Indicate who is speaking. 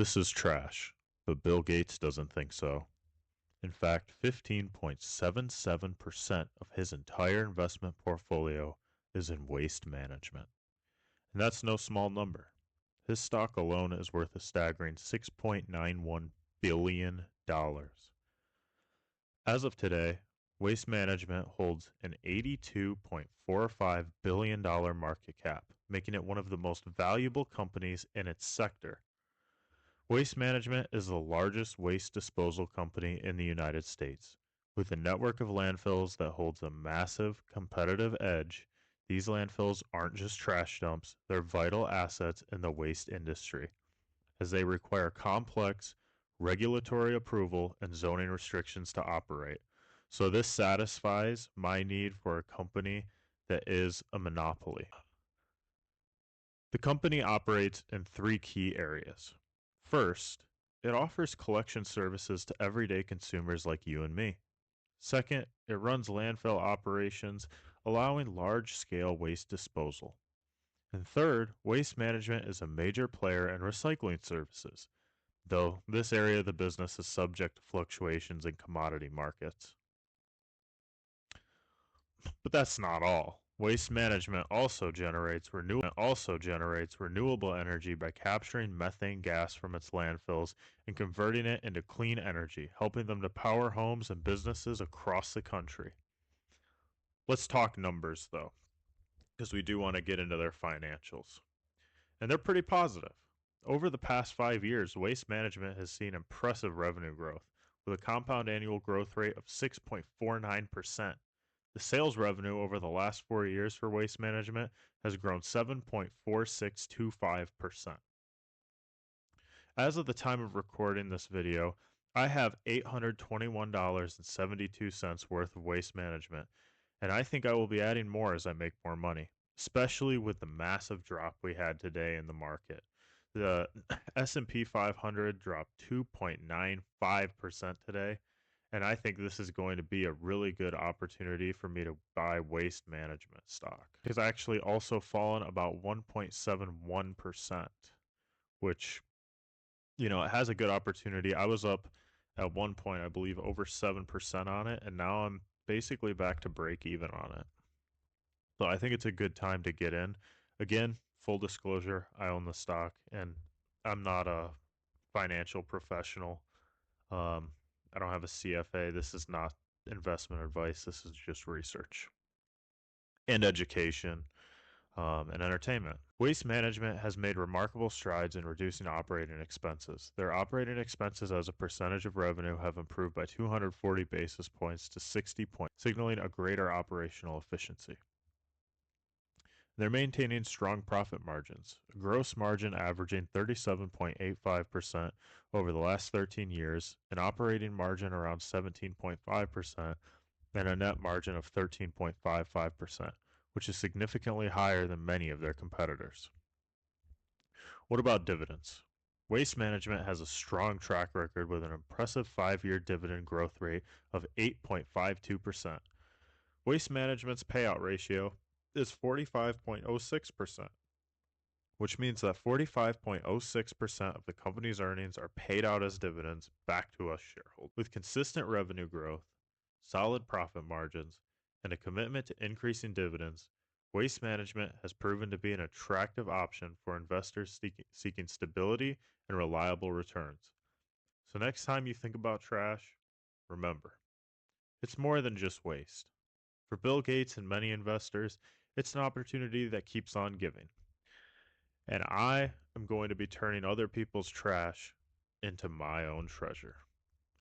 Speaker 1: This is trash, but Bill Gates doesn't think so. In fact, 15.77% of his entire investment portfolio is in waste management. And that's no small number. His stock alone is worth a staggering $6.91 billion. As of today, Waste Management holds an $82.45 billion market cap, making it one of the most valuable companies in its sector. Waste Management is the largest waste disposal company in the United States. With a network of landfills that holds a massive competitive edge, these landfills aren't just trash dumps, they're vital assets in the waste industry, as they require complex regulatory approval and zoning restrictions to operate. So this satisfies my need for a company that is a monopoly. The company operates in three key areas. First, it offers collection services to everyday consumers like you and me. Second, it runs landfill operations, allowing large-scale waste disposal. And third, waste management is a major player in recycling services, though this area of the business is subject to fluctuations in commodity markets. But that's not all. Waste management also generates renewable energy by capturing methane gas from its landfills and converting it into clean energy, helping them to power homes and businesses across the country. Let's talk numbers, though, because we do want to get into their financials. And they're pretty positive. Over the past 5 years, Waste Management has seen impressive revenue growth, with a compound annual growth rate of 6.49%. The sales revenue over the last 4 years for Waste Management has grown 7.4625%. As of the time of recording this video, I have $821.72 worth of Waste Management, and I think I will be adding more as I make more money, especially with the massive drop we had today in the market. The S&P 500 dropped 2.95% today, and I think this is going to be a really good opportunity for me to buy Waste Management stock. It's actually also fallen about 1.71%, which, it has a good opportunity. I was up at one point, I believe, over 7% on it, and now I'm basically back to break even on it. So I think it's a good time to get in. Again, full disclosure, I own the stock, and I'm not a financial professional. I don't have a CFA. This is not investment advice. This is just research and education and entertainment. Waste Management has made remarkable strides in reducing operating expenses. Their operating expenses as a percentage of revenue have improved by 240 basis points to 60 points, signaling a greater operational efficiency. They're maintaining strong profit margins, a gross margin averaging 37.85% over the last 13 years, an operating margin around 17.5%, and a net margin of 13.55%, which is significantly higher than many of their competitors. What about dividends? Waste Management has a strong track record with an impressive 5-year dividend growth rate of 8.52%. Waste Management's payout ratio is 45.06%, which means that 45.06% of the company's earnings are paid out as dividends back to us shareholders. With consistent revenue growth, solid profit margins, and a commitment to increasing dividends, Waste Management has proven to be an attractive option for investors seeking stability and reliable returns. So next time you think about trash, remember, it's more than just waste. For Bill Gates and many investors, it's an opportunity that keeps on giving. And I am going to be turning other people's trash into my own treasure.